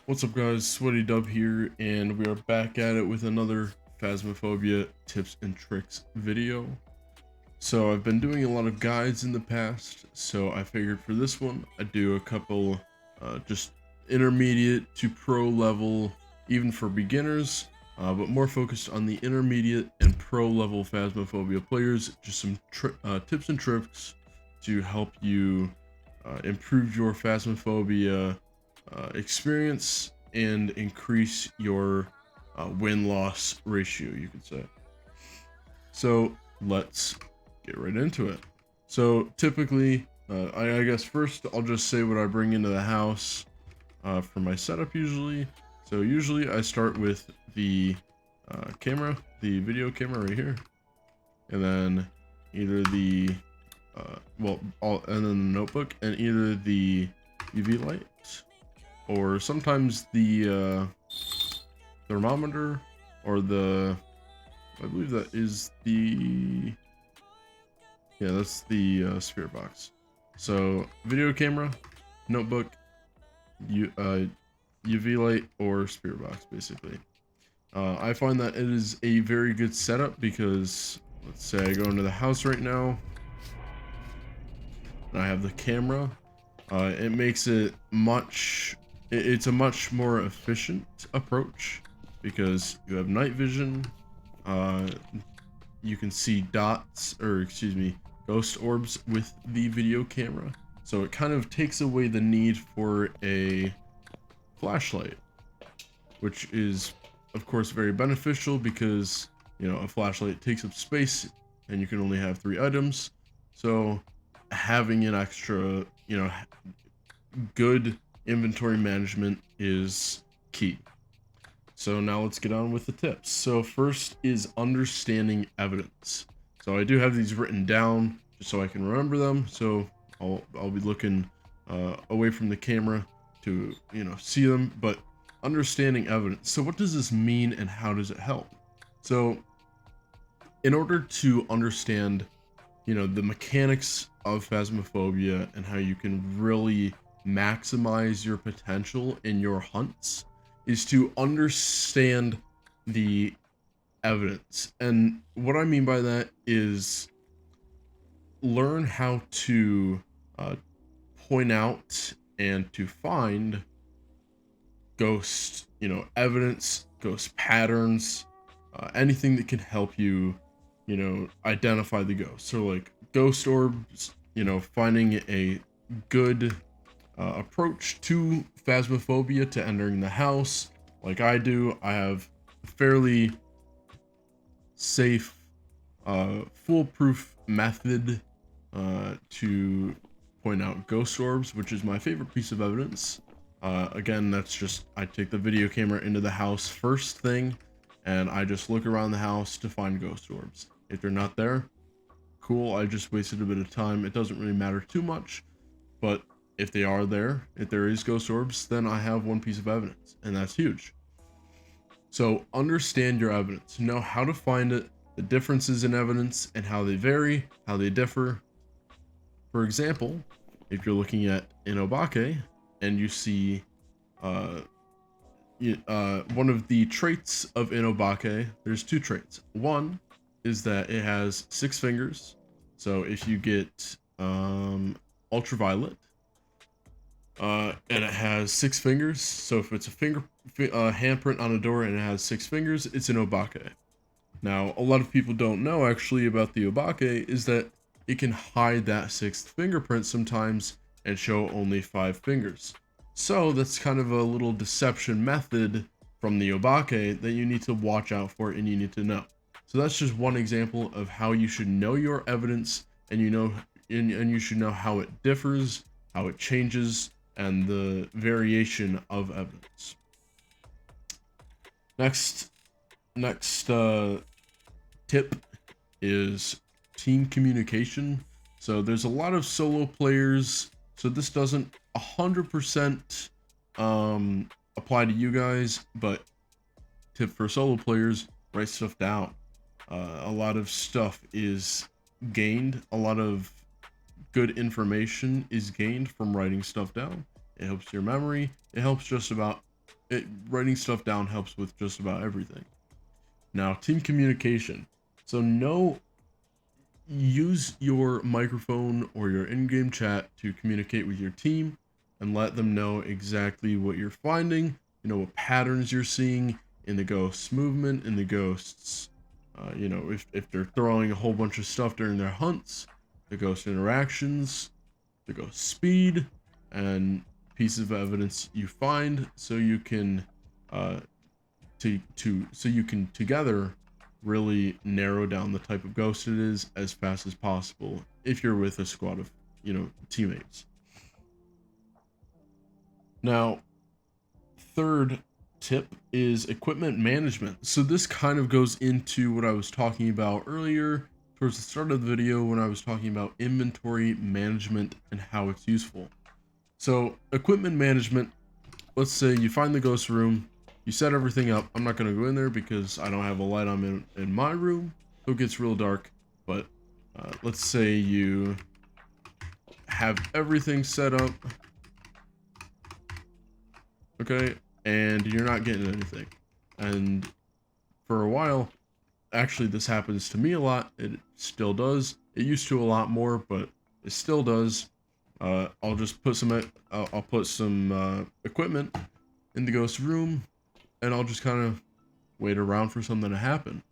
What's up guys, Sweaty Dub here, and we are back at it with another Phasmophobia tips and tricks video. So I've been doing a lot of guides in the past, so I figured for this one I'd do a couple just intermediate to pro level, even for beginners, but more focused on the intermediate and pro level Phasmophobia players. Just some tips and tricks to help you improve your Phasmophobia experience and increase your win-loss ratio, you could say. So let's get right into it. So typically, I guess first I'll just say what I bring into the house for my setup usually. So usually I start with the camera, the video camera right here, and then either the and then the notebook, and either the UV light, or sometimes the thermometer, or I believe that is that's the spirit box. So video camera, notebook, UV light, or spirit box, basically. I find that it is a very good setup because, let's say I go into the house right now and I have the camera. It makes it it's a much more efficient approach because you have night vision. You can see ghost orbs with the video camera, so it kind of takes away the need for a flashlight, which is of course very beneficial because, you know, a flashlight takes up space and you can only have 3 items. So having an extra, you know, good inventory management is key. So now let's get on with the tips. So first is understanding evidence. So I do have these written down just so I can remember them. So I'll be looking away from the camera to, you know, see them. But understanding evidence. So what does this mean and how does it help? So in order to understand, you know, the mechanics of Phasmophobia and how you can really maximize your potential in your hunts, is to understand the evidence. And what I mean by that is learn how to point out and to find ghost, you know, evidence, ghost patterns, anything that can help you, you know, identify the ghost. So like ghost orbs, you know, finding a good approach to Phasmophobia, to entering the house. Like I do, I have a fairly safe, foolproof method to point out ghost orbs, which is my favorite piece of evidence. Again, that's just, I take the video camera into the house first thing, and I just look around the house to find ghost orbs. If they're not there, cool, I just wasted a bit of time. It doesn't really matter too much, but if they are there, if there is ghost orbs, then I have one piece of evidence, and that's huge. So understand your evidence, know how to find it, the differences in evidence and how they vary, how they differ. For example, if you're looking at an obake and you see one of the traits of an obake, there's 2 traits. One is that it has 6 fingers. So if you get ultraviolet, and it has 6 fingers, so if it's a handprint on a door and it has 6 fingers, it's an obake. Now, a lot of people don't know actually about the obake is that it can hide that 6th fingerprint sometimes and show only 5 fingers. So that's kind of a little deception method from the obake that you need to watch out for and you need to know. So that's just one example of how you should know your evidence, and you should know how it differs, how it changes, and the variation of evidence. Next tip is team communication. So there's a lot of solo players, so this doesn't 100% apply to you guys, but tip for solo players, write stuff down. A lot of stuff is gained, a lot of good information is gained from writing stuff down. it helps your memory, it helps just about it. Writing stuff down helps with just about everything. Now, team communication. So use your microphone or your in-game chat to communicate with your team and let them know exactly what you're finding, what patterns you're seeing in the ghost's movement, in the ghost's, if they're throwing a whole bunch of stuff during their hunts, the ghost interactions, the ghost speed, and pieces of evidence you find, so you can so you can together really narrow down the type of ghost it is as fast as possible if you're with a squad of teammates. Now, third tip is equipment management. So this kind of goes into what I was talking about earlier towards the start of the video when I was talking about inventory management and how it's useful. So equipment management, let's say you find the ghost room, you set everything up. I'm not going to go in there because I don't have a light on in my room, so it gets real dark. But let's say you have everything set up, okay, and you're not getting anything. And for a while, actually this happens to me a lot. It still does. It used to a lot more, but it still does. I'll just put I'll put some equipment in the ghost room, and I'll just kind of wait around for something to happen.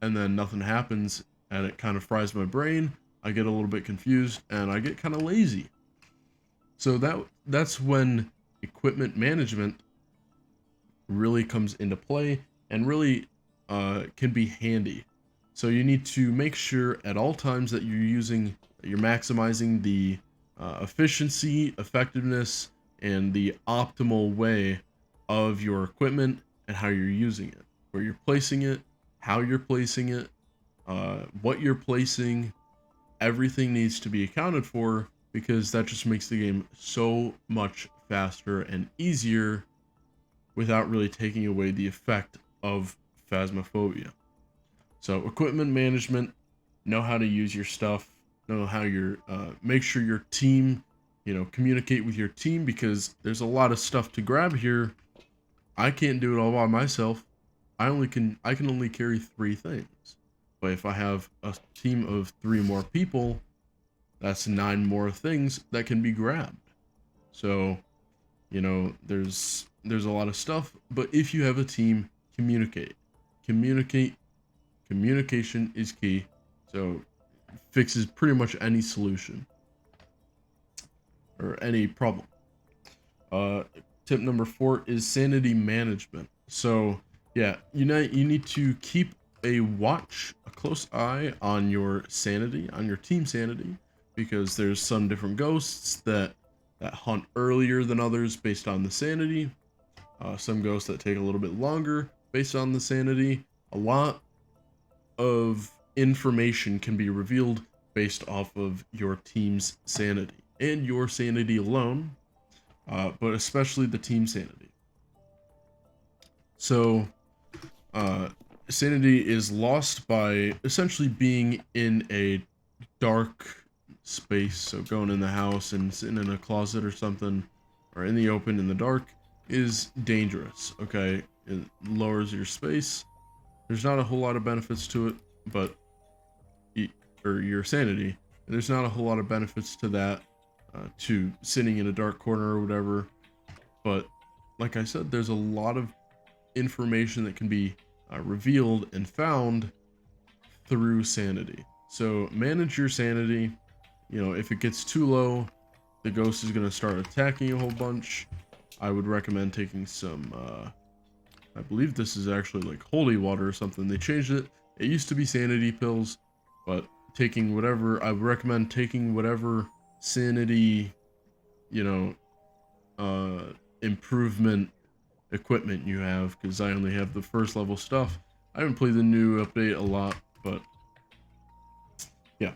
And then nothing happens, and it kind of fries my brain. I get a little bit confused, and I get kind of lazy. So that's when equipment management really comes into play and really can be handy. So you need to make sure at all times that you're maximizing the efficiency, effectiveness, and the optimal way of your equipment and how you're using it, where you're placing it, how you're placing it, what you're placing. Everything needs to be accounted for, because that just makes the game so much faster and easier without really taking away the effect of Phasmophobia. So equipment management, know how to use your stuff, know how make sure your team, communicate with your team, because there's a lot of stuff to grab here. I can't do it all by myself. I can only carry 3 things. But if I have a team of 3 more people, that's 9 more things that can be grabbed. So, there's a lot of stuff, but if you have a team, communicate. Communication is key. So fixes pretty much any solution or any problem. Tip number 4 is sanity management. So yeah, you need to keep a close eye on your sanity, on your team sanity, because there's some different ghosts that hunt earlier than others based on the sanity. Some ghosts that take a little bit longer based on the sanity. A lot of information can be revealed based off of your team's sanity and your sanity alone, but especially the team sanity. So sanity is lost by essentially being in a dark space. So going in the house and sitting in a closet or something, or in the open in the dark, is dangerous. Okay, it lowers your space. There's not a whole lot of benefits to it, but or your sanity. There's not a whole lot of benefits to that, to sitting in a dark corner or whatever. But like I said, there's a lot of information that can be revealed and found through sanity. So manage your sanity. If it gets too low, the ghost is going to start attacking a whole bunch. I would recommend taking some, I believe this is actually like holy water or something. They changed it. It used to be sanity pills, but I would recommend taking whatever sanity, improvement equipment you have, because I only have the first level stuff. I haven't played the new update a lot, but yeah.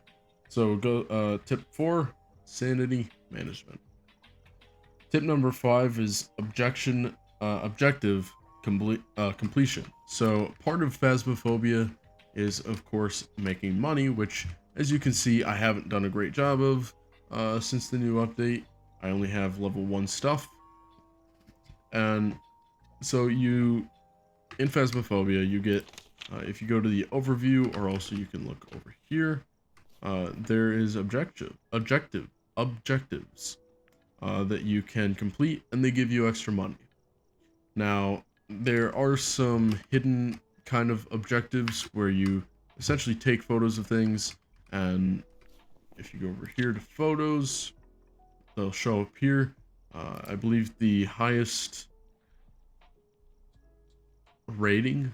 So go tip 4, sanity management. Tip number 5 is objective completion. So part of Phasmophobia is, of course, making money, which, as you can see, I haven't done a great job of since the new update. I only have level 1 stuff. And so in Phasmophobia, you get, if you go to the overview, or also you can look over here, there is objectives that you can complete, and they give you extra money. Now, there are some hidden kind of objectives where you essentially take photos of things, and if you go over here to photos, they'll show up here. I believe the highest rating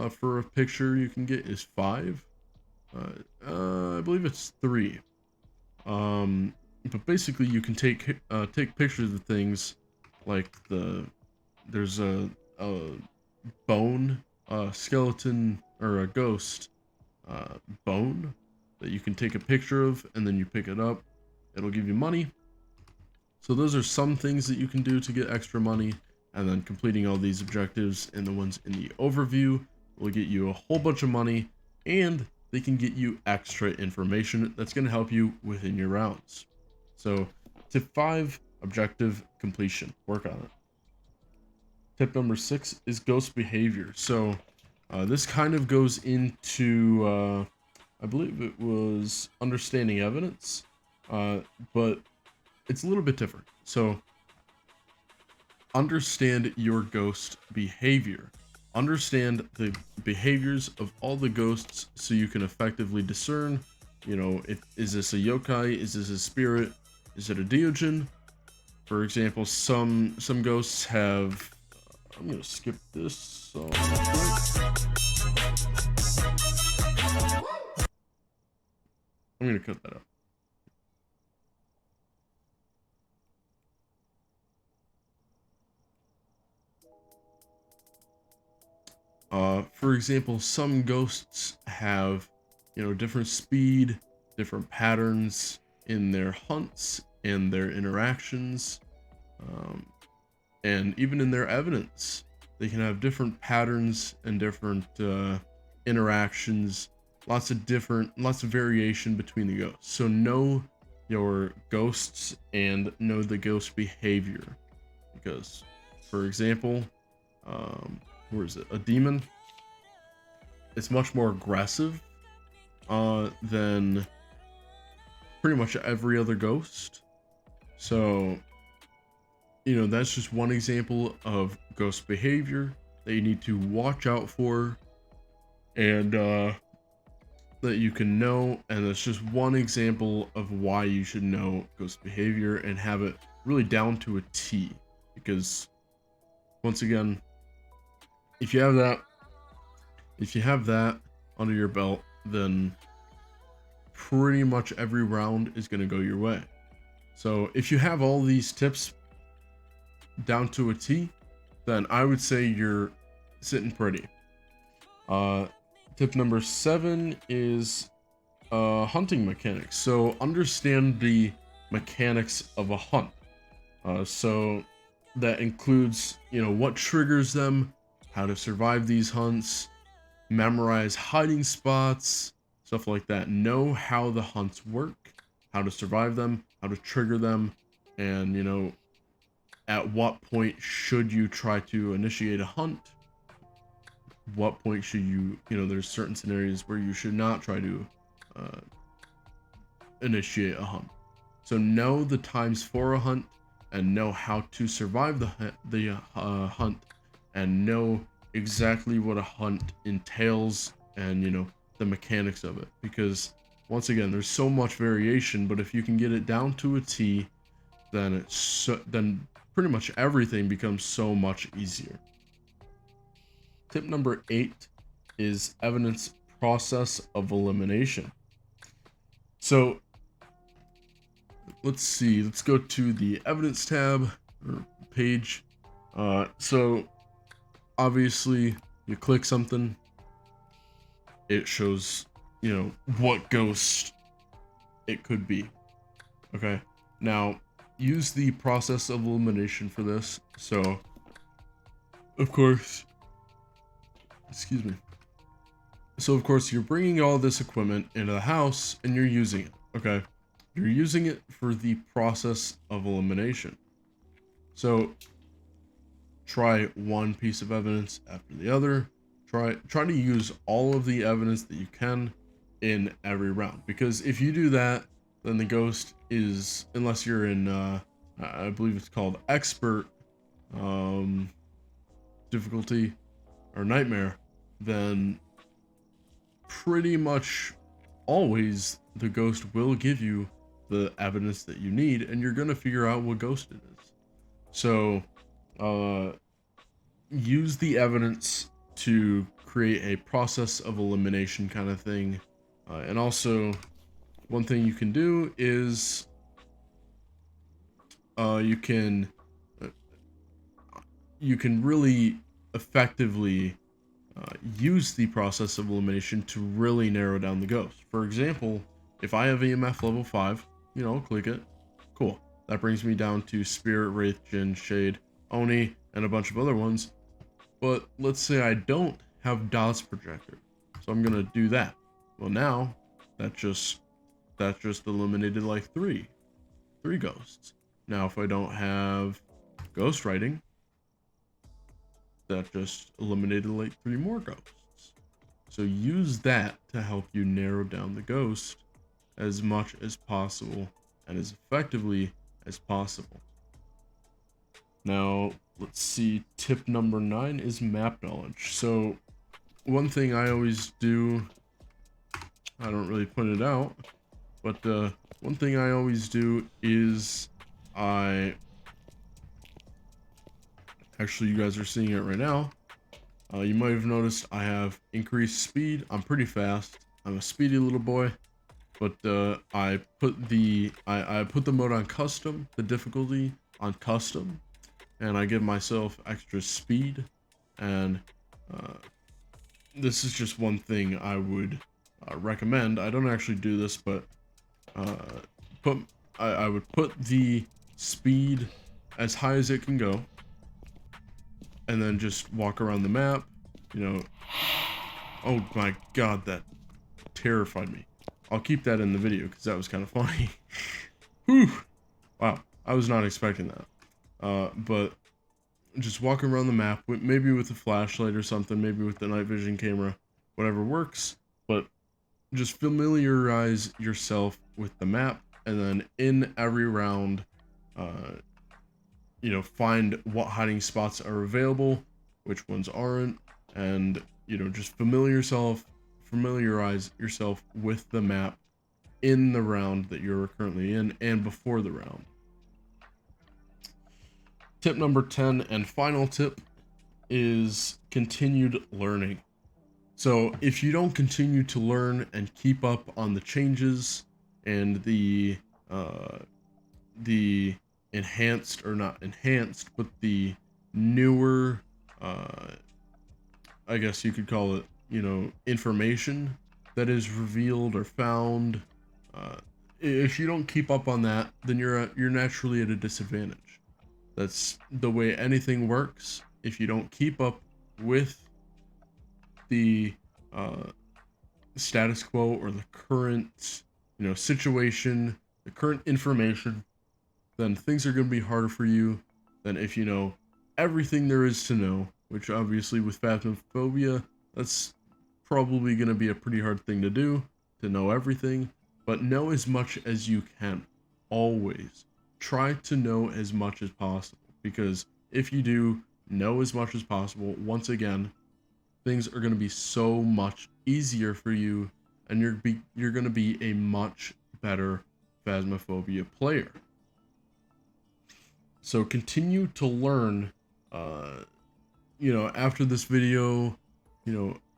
for a picture you can get is 5. I believe it's 3. But basically you can take pictures of things like there's a bone, skeleton, or a ghost bone that you can take a picture of, and then you pick it up. It'll give you money. So those are some things that you can do to get extra money, and then completing all these objectives and the ones in the overview will get you a whole bunch of money, and they can get you extra information that's going to help you within your rounds. So tip 5, objective completion. Work on it. Tip number 6 is ghost behavior. So this kind of goes into, I believe it was understanding evidence, but it's a little bit different. So understand your ghost behavior. Understand the behaviors of all the ghosts so you can effectively discern, you know, is this a yokai? Is this a spirit? Is it a deogen? For example, some ghosts have, I'm going to skip this. I'm going to cut that out. For example, some ghosts have, you know, different speed, different patterns in their hunts and their interactions, and even in their evidence. They can have different patterns and different interactions, lots of variation between the ghosts. So know your ghosts and know the ghost behavior, because, for example, where is it? A demon. It's much more aggressive than pretty much every other ghost. So, you know, that's just one example of ghost behavior that you need to watch out for, and that you can know. And it's just one example of why you should know ghost behavior and have it really down to a T. Because, once again, if you have that under your belt, then pretty much every round is going to go your way. So if you have all these tips down to a T, then I would say you're sitting pretty. Tip number 7 is hunting mechanics. So understand the mechanics of a hunt. So that includes, you know, what triggers them, how to survive these hunts, memorize hiding spots, stuff like that. Know how the hunts work, how to survive them, how to trigger them, and, you know, at what point should you try to initiate a hunt? What point should you, you know, there's certain scenarios where you should not try to initiate a hunt. So know the times for a hunt, and know how to survive the hunt, and know exactly what a hunt entails, and, you know, the mechanics of it. Because, once again, there's so much variation, but if you can get it down to a T, then then pretty much everything becomes so much easier. Tip number 8 is evidence process of elimination. So let's see, let's go to the evidence tab or page. So obviously you click something, it shows, you know, what ghost it could be. Okay, now use the process of elimination for this. So, of course, excuse me. So, of course, you're bringing all this equipment into the house and you're using it. Okay, You're using it for the process of elimination. So try one piece of evidence after the other. Try to use all of the evidence that you can in every round, because if you do that, then the ghost is, unless you're in I believe it's called expert difficulty or nightmare, then pretty much always the ghost will give you the evidence that you need, and you're gonna figure out what ghost it is. So use the evidence to create a process of elimination kind of thing. And also, one thing you can do is you can really effectively use the process of elimination to really narrow down the ghost. For example, if I have EMF level 5, click it. Cool. That brings me down to Spirit, Wraith, Jinn, Shade, Oni, and a bunch of other ones. But let's say I don't have DOS projector, so I'm gonna do that. Well, now that just eliminated like three ghosts. Now if I don't have ghost writing, that just eliminated like 3 more ghosts. So use that to help you narrow down the ghost as much as possible and as effectively as possible. Now, let's see, tip number 9 is map knowledge. So one thing I always do, I don't really put it out, but one thing I always do is actually, you guys are seeing it right now. You might have noticed I have increased speed. I'm pretty fast. I'm a speedy little boy. But I put the mode on custom, the difficulty on custom, and I give myself extra speed. And this is just one thing I would recommend. I don't actually do this, but I would put the speed as high as it can go, and then just walk around the map, Oh my god, that terrified me. I'll keep that in the video because that was kind of funny. Whew. Wow, I was not expecting that. But just walking around the map, maybe with a flashlight or something, maybe with the night vision camera, whatever works. But just familiarize yourself with the map, and then in every round, find what hiding spots are available, which ones aren't, and just familiarize yourself with the map in the round that you're currently in and before the round. Tip number 10 and final tip is continued learning. So if you don't continue to learn and keep up on the changes and the enhanced, or not enhanced, but the newer, I guess you could call it, information that is revealed or found, if you don't keep up on that, then you're naturally at a disadvantage. That's the way anything works. If you don't keep up with the status quo or the current, situation, the current information, then things are going to be harder for you than if you know everything there is to know, which obviously with Phasmophobia, that's probably going to be a pretty hard thing to do, to know everything, but know as much as you can. Always try to know as much as possible, because if you do know as much as possible, once again, things are going to be so much easier for you, and you're going to be a much better Phasmophobia player. So continue to learn, after this video,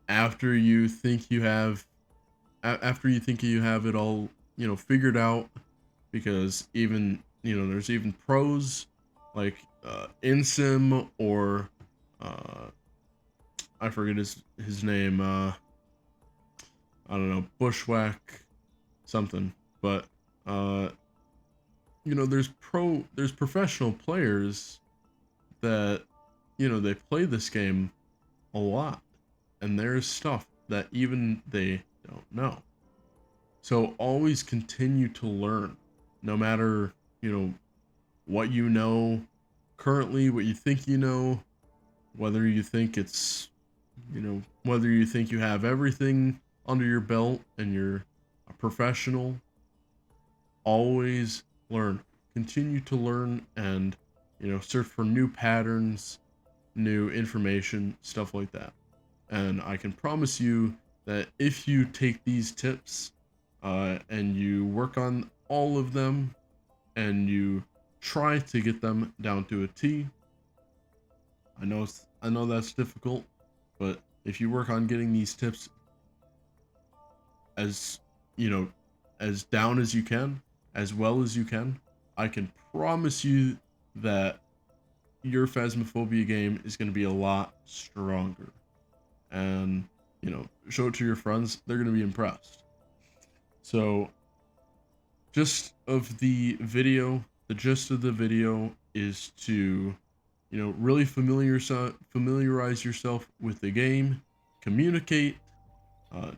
after you think you have it all, figured out, because even, there's even pros like Insim, or I forget his name, I don't know, Bushwhack something, but there's professional players that, they play this game a lot, and there's stuff that even they don't know. So always continue to learn. no matter, what you know currently, what you think you know, whether you think it's, whether you think you have everything under your belt and you're a professional, always learn. Continue to learn and, search for new patterns, new information, stuff like that. And I can promise you that if you take these tips and you work on all of them and you try to get them down to a T, I know that's difficult, but if you work on getting these tips as, as down as you can, as well as you can, I can promise you that your Phasmophobia game is going to be a lot stronger. And, show it to your friends, they're going to be impressed. So, gist of the video is to, really familiarize yourself with the game, communicate,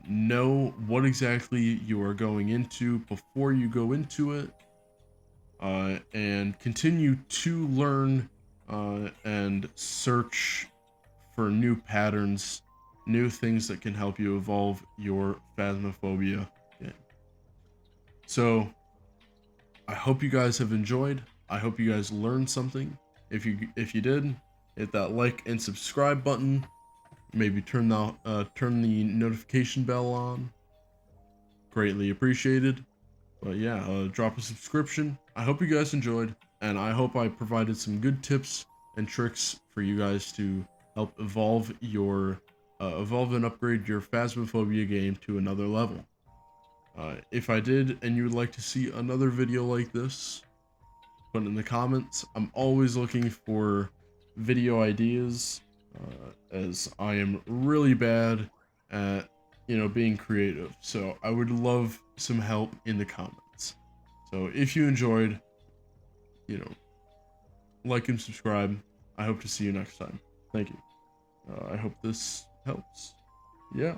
know what exactly you are going into before you go into it, and continue to learn and search for new patterns, new things that can help you evolve your Phasmophobia game. So, I hope you guys have enjoyed. I hope you guys learned something. If you did, hit that like and subscribe button. Maybe turn the notification bell on. Greatly appreciated. But yeah, drop a subscription. I hope you guys enjoyed, and I hope I provided some good tips and tricks for you guys to help evolve and upgrade your Phasmophobia game to another level. If I did and you would like to see another video like this, put it in the comments. I'm always looking for video ideas, as I am really bad at, being creative. So I would love some help in the comments. So if you enjoyed, like and subscribe. I hope to see you next time. Thank you. I hope this helps. Yeah.